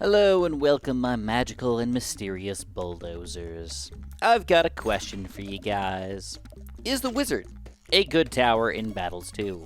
Hello and welcome, my magical and mysterious bulldozers. I've got a question for you guys. Is the wizard a good tower in Battles 2?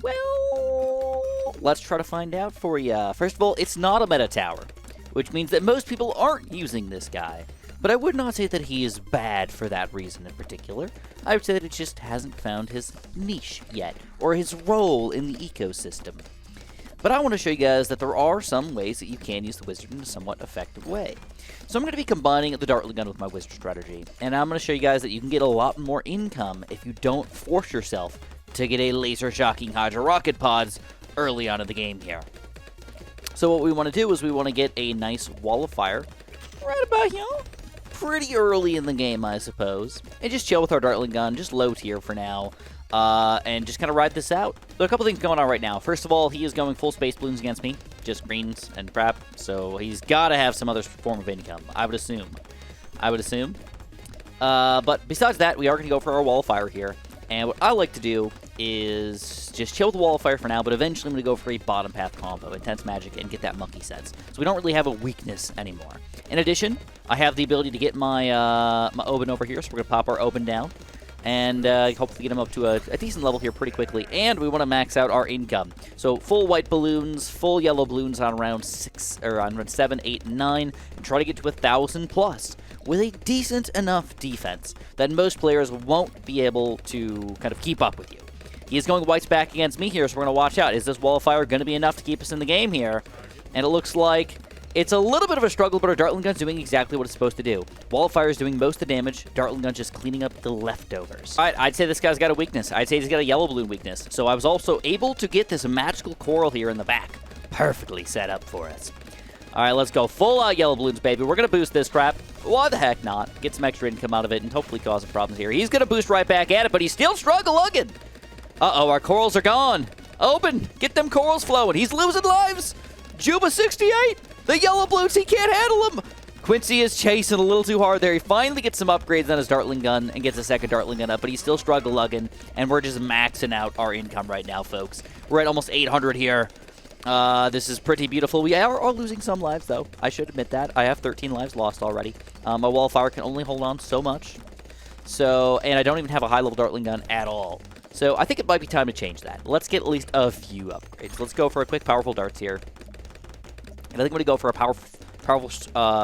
Well, let's try to find out for you. First of all, it's not a meta tower, which means that most people aren't using this guy. But I would not say that he is bad for that reason in particular. I would say that it just hasn't found his niche yet, or his role in the ecosystem. But I want to show you guys that there are some ways that you can use the wizard in a somewhat effective way. So I'm going to be combining the Dartling Gun with my wizard strategy, and I'm going to show you guys that you can get a lot more income if you don't force yourself to get a laser shocking Hydra rocket pods early on in the game here. So what we want to do is we want to get a nice wall of fire right about here, pretty early in the game, I suppose, and just chill with our Dartling Gun, just low tier for now. And just kind of ride this out. There are a couple things going on right now. First of all, he is going full space balloons against me, just greens and crap, so he's got to have some other form of income, I would assume. But besides that, we are going to go for our wall of fire here, and what I like to do is just chill with the wall of fire for now, but eventually I'm going to go for a bottom path combo, intense magic, and get that monkey sense. So we don't really have a weakness anymore. In addition, I have the ability to get my my Oben over here, so we're going to pop our Oben down. And hopefully get him up to a decent level here pretty quickly. And we want to max out our income. So full white balloons, full yellow balloons on round 6, or on round 7, 8, and 9, and try to get to 1,000 plus with a decent enough defense that most players won't be able to kind of keep up with you. He is going whites back against me here, so we're going to watch out. Is this wall of fire going to be enough to keep us in the game here? And it looks like it's a little bit of a struggle, but our Dartling Gun's doing exactly what it's supposed to do. Wall of Fire is doing most of the damage. Dartling Gun's just cleaning up the leftovers. All right, I'd say this guy's got a weakness. I'd say he's got a yellow balloon weakness. So I was also able to get this magical coral here in the back. Perfectly set up for us. All right, let's go. Full out yellow balloons, baby. We're going to boost this crap. Why the heck not? Get some extra income out of it and hopefully cause some problems here. He's going to boost right back at it, but he's still struggling. Uh-oh, our corals are gone. Open. Get them corals flowing. He's losing lives. Juba 68. The yellow balloons, he can't handle them. Quincy is chasing a little too hard there. He finally gets some upgrades on his Dartling Gun and gets a second Dartling Gun up, but he's still struggling, and we're just maxing out our income right now, folks. We're at almost 800 here. This is pretty beautiful. We are losing some lives, though. I should admit that. I have 13 lives lost already. My wall of fire can only hold on so much. So, and I don't even have a high-level Dartling Gun at all. So I think it might be time to change that. Let's get at least a few upgrades. Let's go for a quick powerful darts here. And I think I'm going to go for a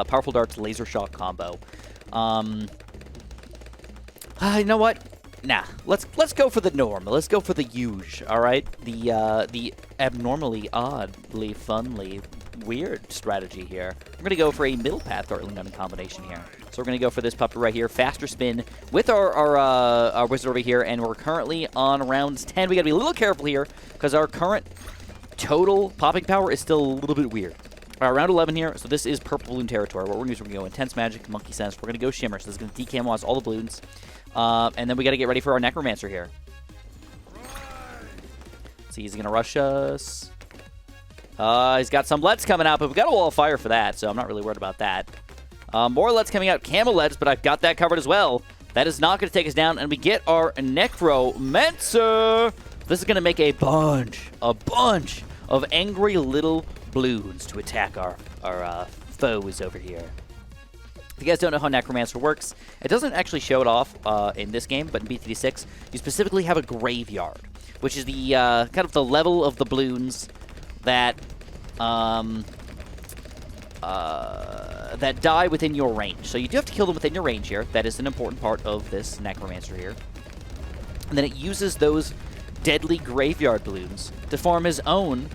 powerful darts laser shock combo. You know what? Nah, let's go for the norm. Let's go for the huge. All right, the abnormally, oddly, funly, weird strategy here. We're going to go for a middle path Dartling Gun combination here. So we're going to go for this puppy right here, faster spin with our wizard over here, and we're currently on round 10. We got to be a little careful here because our current total popping power is still a little bit weird. Round 11 here, so this is purple balloon territory. What we're going to do is we're going to go intense magic, monkey sense. We're going to go shimmer, so this is going to decamos all the balloons. And then we got to get ready for our necromancer here. See, he's going to rush us. He's got some leads coming out, but we've got a wall of fire for that, so I'm not really worried about that. More leads coming out, camel leads, but I've got that covered as well. That is not going to take us down, and we get our necromancer. This is going to make a bunch of angry little balloons to attack our foes over here. If you guys don't know how Necromancer works, it doesn't actually show it off in this game, but in BTD6, you specifically have a graveyard, which is the kind of the level of the balloons that that die within your range. So you do have to kill them within your range here. That is an important part of this Necromancer here. And then it uses those deadly graveyard balloons to form his own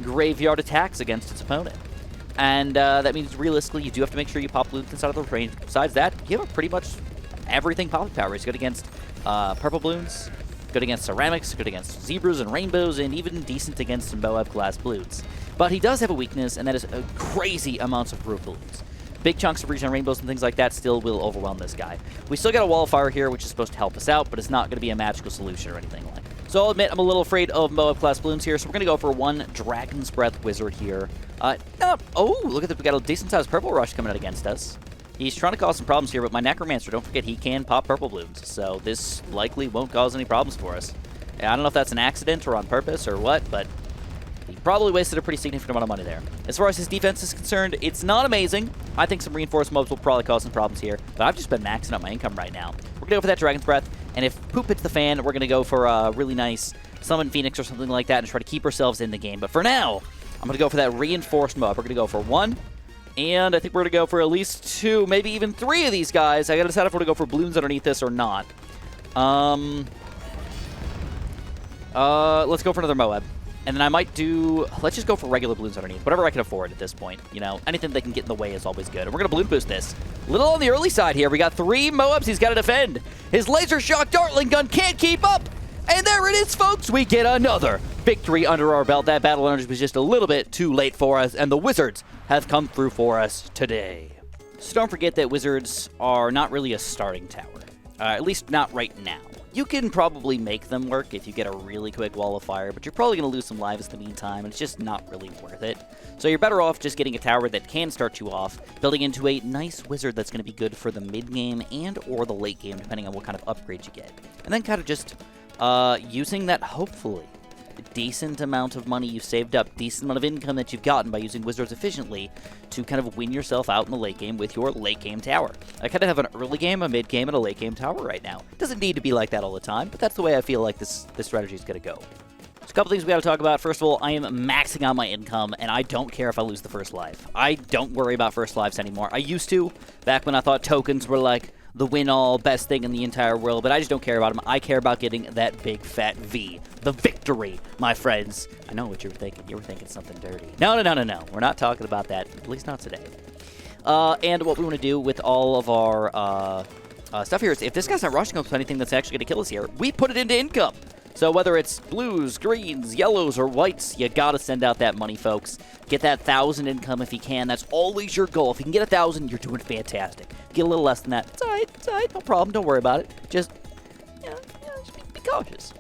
graveyard attacks against its opponent. And that means realistically you do have to make sure you pop balloons inside of the range. Besides that, you have pretty much everything popping power. He's good against purple balloons, good against ceramics, good against zebras and rainbows, and even decent against some Moab glass balloons. But he does have a weakness, and that is crazy amounts of roof balloons. Big chunks of region rainbows and things like that still will overwhelm this guy. We still got a wall of fire here, which is supposed to help us out, but it's not going to be a magical solution or anything like that. So I'll admit I'm a little afraid of Moab class balloons here, so we're going to go for one Dragon's Breath Wizard here. Oh, look at that. We got a decent-sized purple rush coming out against us. He's trying to cause some problems here, but my Necromancer, don't forget, he can pop purple balloons, so this likely won't cause any problems for us. I don't know if that's an accident or on purpose or what, but he Probably wasted a pretty significant amount of money there. As far as his defense is concerned, it's not amazing. I think some reinforced mobs will probably cause some problems here, but I've just been maxing out my income right now. We're going to go for that Dragon's Breath, and if poop hits the fan, we're going to go for a really nice Summon Phoenix or something like that and try to keep ourselves in the game. But for now, I'm going to go for that reinforced mob. We're going to go for 1, and I think we're going to go for at least 2, maybe even 3 of these guys. I got to decide if we're going to go for Bloons underneath this or not. Let's go for another Moab. And then I might do... Let's just go for regular Bloons underneath. Whatever I can afford at this point. You know, anything that can get in the way is always good. And we're going to Bloon boost this. A little on the early side here. We got 3 Moabs he's got to defend. His Laser Shock Dartling Gun can't keep up. And there it is, folks. We get another victory under our belt. That battle energy was just a little bit too late for us. And the Wizards have come through for us today. So don't forget that Wizards are not really a starting tower. At least not right now. You can probably make them work if you get a really quick wall of fire, but you're probably going to lose some lives in the meantime, and it's just not really worth it. So you're better off just getting a tower that can start you off, building into a nice wizard that's going to be good for the mid-game and or the late game, depending on what kind of upgrade you get. And then kind of just using that, hopefully, decent amount of money you've saved up, decent amount of income that you've gotten by using wizards efficiently to kind of win yourself out in the late game with your late game tower. I kind of have an early game, a mid game, and a late game tower right now. It doesn't need to be like that all the time, but that's the way I feel like this strategy is going to go. So a couple things we got to talk about. First of all, I am maxing out my income, and I don't care if I lose the first life. I don't worry about first lives anymore. I used to, back when I thought tokens were like the win-all, best thing in the entire world, but I just don't care about them. I care about getting that big fat V. The victory, my friends. I know what you were thinking. You were thinking something dirty. No. We're not talking about that, at least not today. And what we want to do with all of our stuff here is, if this guy's not rushing up to anything that's actually going to kill us here, we put it into income. So whether it's blues, greens, yellows, or whites, you gotta send out that money, folks. Get that 1,000 income if you can. That's always your goal. If you can get 1,000, you're doing fantastic. Get a little less than that. It's all right, no problem. Don't worry about it. Just, just be cautious.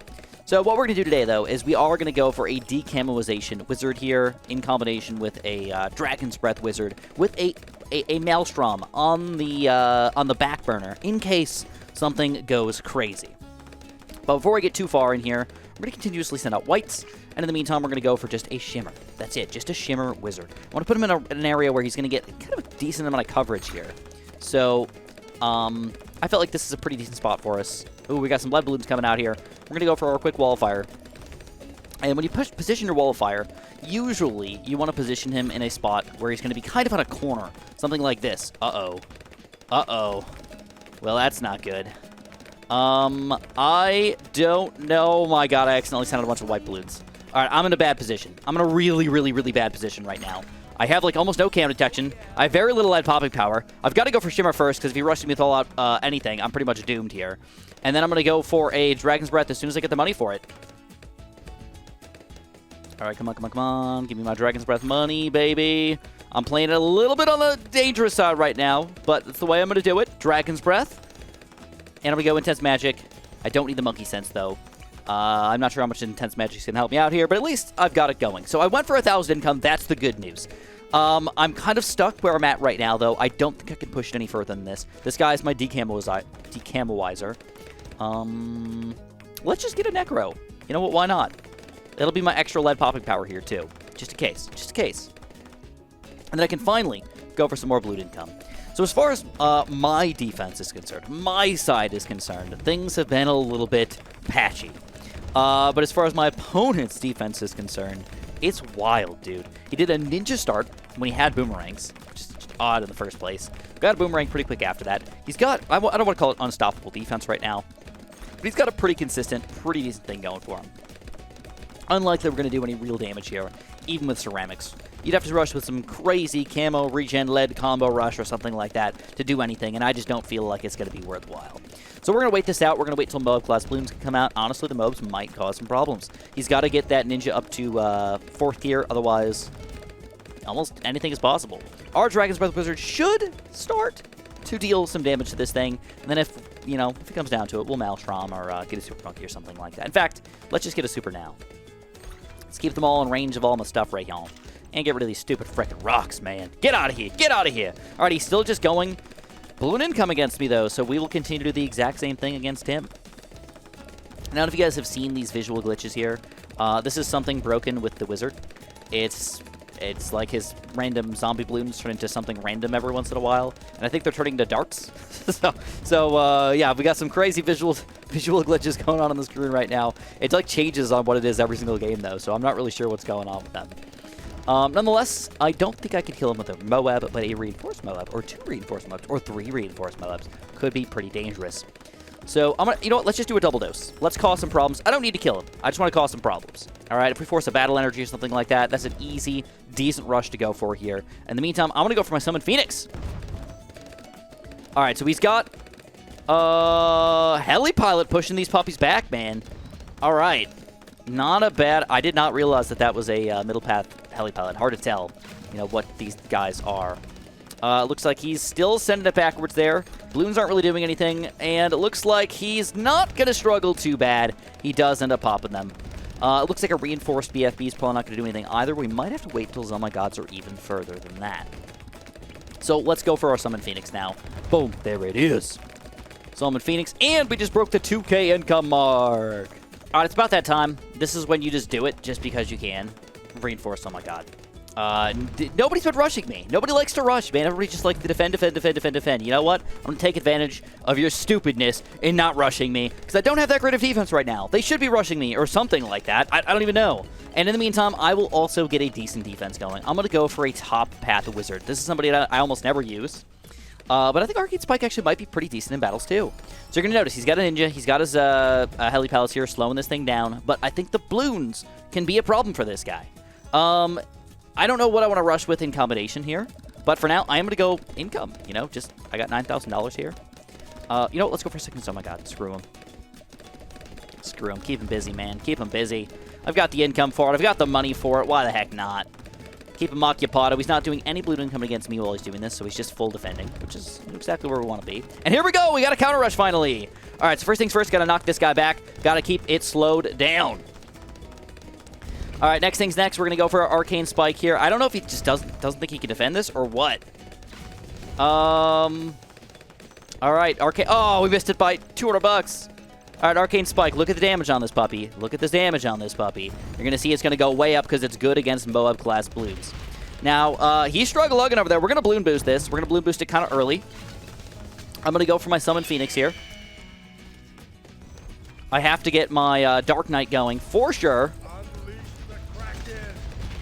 So what we're gonna do today, though, is we are gonna go for a decamoization wizard here in combination with a Dragon's Breath wizard with a Maelstrom on the back burner in case something goes crazy. But before we get too far in here, we're going to continuously send out whites, and in the meantime, we're going to go for just a Shimmer. That's it, just a Shimmer wizard. I want to put him in an area where he's going to get kind of a decent amount of coverage here. So, I felt like this is a pretty decent spot for us. Ooh, we got some lead balloons coming out here. We're going to go for our quick wall of fire. And when you position your wall of fire, usually you want to position him in a spot where he's going to be kind of on a corner. Something like this. Uh-oh. Well, that's not good. I don't know. My God, I accidentally sent out a bunch of white balloons. All right, I'm in a bad position. I'm in a really, really, really bad position right now. I have, like, almost no cam detection. I have very little lead popping power. I've got to go for Shimmer first, because if he rushes me with all out anything, I'm pretty much doomed here. And then I'm going to go for a Dragon's Breath as soon as I get the money for it. All right, come on. Give me my Dragon's Breath money, baby. I'm playing it a little bit on the dangerous side right now, but that's the way I'm going to do it. Dragon's Breath. And I'm going to go Intense Magic. I don't need the Monkey Sense, though. I'm not sure how much Intense Magic is going to help me out here, but at least I've got it going. So I went for 1,000 income. That's the good news. I'm kind of stuck where I'm at right now, though. I don't think I can push it any further than this. This guy is my decamoizer. Let's just get a Necro. You know what? Why not? It'll be my extra lead popping power here, too. Just in case. And then I can finally go for some more blue income. So as far as my defense is concerned, my side is concerned, things have been a little bit patchy. But as far as my opponent's defense is concerned, it's wild, dude. He did a ninja start when he had boomerangs, which is odd in the first place. Got a boomerang pretty quick after that. He's got, I don't want to call it unstoppable defense right now, but he's got a pretty consistent, pretty decent thing going for him. Unlikely we're going to do any real damage here, even with ceramics. You'd have to rush with some crazy camo, regen, lead combo rush or something like that to do anything, and I just don't feel like it's going to be worthwhile. So we're going to wait this out. We're going to wait until Moab class balloons can come out. Honestly, the Moabs might cause some problems. He's got to get that ninja up to 4th tier, otherwise almost anything is possible. Our Dragon's Breath Wizard should start to deal some damage to this thing, and then if it comes down to it, we'll Maelstrom or get a Super Monkey or something like that. In fact, let's just get a Super now. Let's keep them all in range of all my stuff right now. And get rid of these stupid frickin' rocks, man. Get out of here. Get out of here. All right, he's still just going balloon income against me, though, so we will continue to do the exact same thing against him. Now, if you guys have seen these visual glitches here, this is something broken with the wizard. It's like his random zombie balloons turn into something random every once in a while, and I think they're turning into darts. Yeah, we got some crazy visual glitches going on the screen right now. It like changes on what it is every single game though, so I'm not really sure what's going on with them. Nonetheless, I don't think I could kill him with a Moab, but a reinforced Moab, or 2 reinforced Moabs, or 3 reinforced Moabs could be pretty dangerous. So, you know what, let's just do a double dose. Let's cause some problems. I don't need to kill him. I just want to cause some problems. All right, if we force a battle energy or something like that, that's an easy, decent rush to go for here. In the meantime, I'm going to go for my Summon Phoenix. All right, so he's got Heli Pilot pushing these puppies back, man. All right, not a bad... I did not realize that that was a middle path Heli Pilot. Hard to tell, you know, what these guys are. Looks like he's still sending it backwards there. Bloons aren't really doing anything, and it looks like he's not going to struggle too bad. He does end up popping them. It looks like a reinforced BFB is probably not going to do anything either. We might have to wait till Zoma Gods are even further than that. So let's go for our Summon Phoenix now. Boom, there it is. Summon Phoenix, and we just broke the 2K income mark. All right, it's about that time. This is when you just do it just because you can. Reinforced, oh my god. Nobody's been rushing me. Nobody likes to rush, man. Everybody just likes to defend. You know what? I'm going to take advantage of your stupidness in not rushing me, because I don't have that great of defense right now. They should be rushing me, or something like that. I don't even know. And in the meantime, I will also get a decent defense going. I'm going to go for a top path wizard. This is somebody that I almost never use. But I think Arcade Spike actually might be pretty decent in battles, too. So you're going to notice he's got a ninja. He's got his Heli Palace here slowing this thing down. But I think the Bloons can be a problem for this guy. I don't know what I want to rush with in combination here, but for now, I am going to go income. You know, just, I got $9,000 here. You know what, let's go for a second. Oh my god, screw him. Screw him. Keep him busy, man. Keep him busy. I've got the income for it. I've got the money for it. Why the heck not? Keep him occupied. He's not doing any blue income against me while he's doing this, so he's just full defending, which is exactly where we want to be. And here we go. We got a counter rush finally. All right, so first things first, got to knock this guy back. Got to keep it slowed down. All right, next things next, we're going to go for our Arcane Spike here. I don't know if he just doesn't think he can defend this or what. All right, Arcane... Oh, we missed it by $200. All right, Arcane Spike, look at the damage on this puppy. Look at this damage on this puppy. You're going to see it's going to go way up because it's good against Moab-class Bloons. Now, he's struggle-lugging over there. We're going to Bloon Boost this. We're going to Bloon Boost it kind of early. I'm going to go for my Summon Phoenix here. I have to get my Dark Knight going for sure.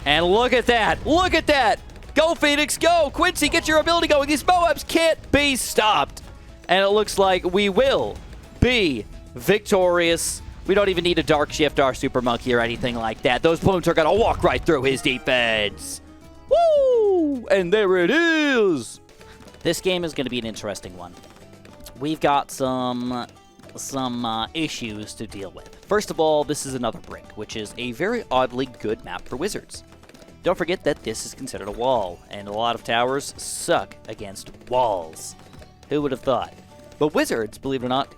And look at that. Look at that. Go, Phoenix. Go. Quincy, get your ability going. These Moabs can't be stopped. And it looks like we will be victorious. We don't even need to Dark Shift our Super Monkey or anything like that. Those Bloons are going to walk right through his defense. Woo! And there it is. This game is going to be an interesting one. We've got some issues to deal with. First of all, this is another brick, which is a very oddly good map for wizards. Don't forget that this is considered a wall, and a lot of towers suck against walls. Who would have thought? But wizards, believe it or not,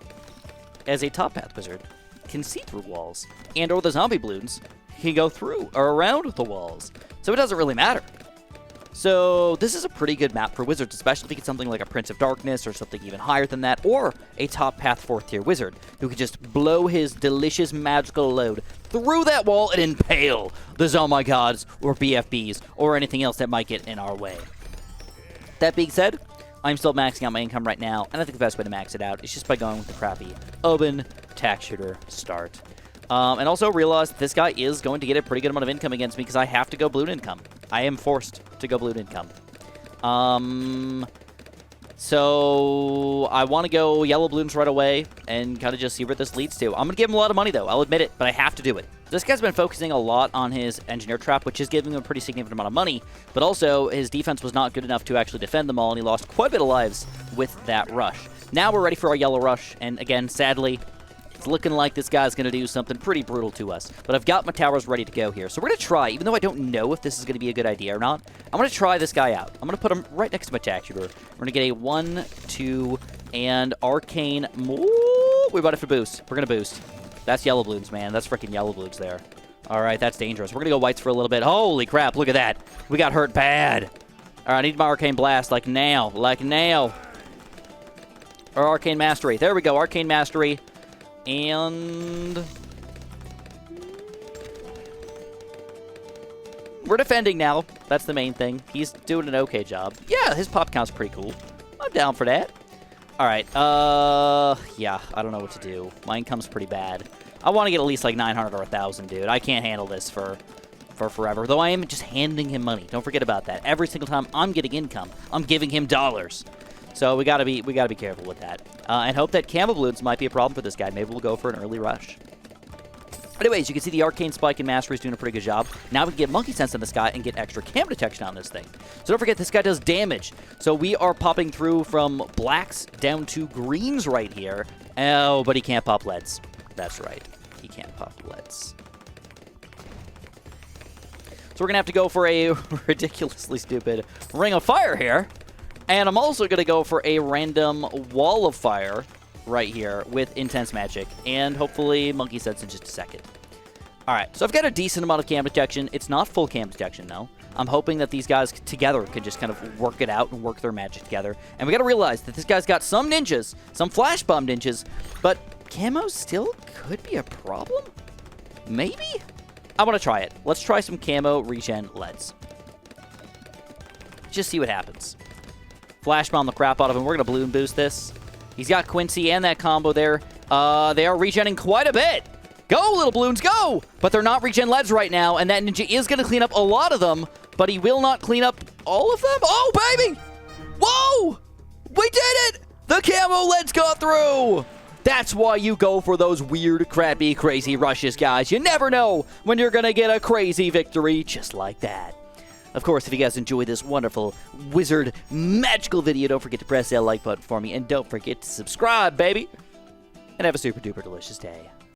as a top path wizard, can see through walls, and or the zombie Bloons can go through or around the walls. So it doesn't really matter. So this is a pretty good map for wizards, especially if you get something like a Prince of Darkness or something even higher than that, or a top path 4th tier wizard who could just blow his delicious magical load through that wall and impale the Zoma Gods or BFBs or anything else that might get in our way. That being said, I'm still maxing out my income right now, and I think the best way to max it out is just by going with the crappy open tax shooter start. And also realize that this guy is going to get a pretty good amount of income against me because I have to go Bloon income. I am forced to go Bloon income. So I want to go yellow Bloons right away and kind of just see where this leads to. I'm going to give him a lot of money, though. I'll admit it, but I have to do it. This guy's been focusing a lot on his engineer trap, which is giving him a pretty significant amount of money, but also his defense was not good enough to actually defend them all, and he lost quite a bit of lives with that rush. Now we're ready for our yellow rush, and again, sadly, it's looking like this guy's going to do something pretty brutal to us. But I've got my towers ready to go here. So we're going to try, even though I don't know if this is going to be a good idea or not, I'm going to try this guy out. I'm going to put him right next to my tax shooter. We're going to get a 1, 2, and arcane. Ooh, we're about to boost. We're going to boost. That's yellow Bloons, man. That's freaking yellow Bloons there. All right, that's dangerous. We're going to go whites for a little bit. Holy crap, look at that. We got hurt bad. All right, I need my arcane blast like now. Like now. Or arcane mastery. There we go, arcane mastery. And we're we're defending now. That's the main thing. He's doing an okay job. Yeah, his pop count's pretty cool. I'm down for that. All right. Yeah, I don't know what to do. My income's pretty bad. I want to get at least like 900 or 1,000, dude. I can't handle this for forever. Though I am just handing him money. Don't forget about that. Every single time I'm getting income, I'm giving him dollars. So we gotta be careful with that. And hope that camo balloons might be a problem for this guy. Maybe we'll go for an early rush. Anyways, you can see the Arcane Spike and Mastery is doing a pretty good job. Now we can get Monkey Sense on this guy and get extra cam detection on this thing. So don't forget, this guy does damage. So we are popping through from blacks down to greens right here. Oh, but he can't pop leads. That's right. He can't pop leads. So we're going to have to go for a ridiculously stupid Ring of Fire here. And I'm also going to go for a random Wall of Fire right here with Intense Magic, and hopefully Monkey Sense in just a second. All right, so I've got a decent amount of cam detection. It's not full cam detection, though. I'm hoping that these guys together can just kind of work it out and work their magic together. And we got to realize that this guy's got some ninjas, some flash bomb ninjas, but camo still could be a problem? Maybe? I want to try it. Let's try some camo regen leads. Just see what happens. Flash bomb the crap out of him. We're going to balloon boost this. He's got Quincy and that combo there. They are regenning quite a bit. Go, little balloons, go! But they're not regen leads right now, and that ninja is going to clean up a lot of them, but he will not clean up all of them. Oh, baby! Whoa! We did it! The camo leads got through! That's why you go for those weird, crappy, crazy rushes, guys. You never know when you're going to get a crazy victory just like that. Of course, if you guys enjoyed this wonderful, wizard, magical video, don't forget to press that like button for me, and don't forget to subscribe, baby! And have a super duper delicious day.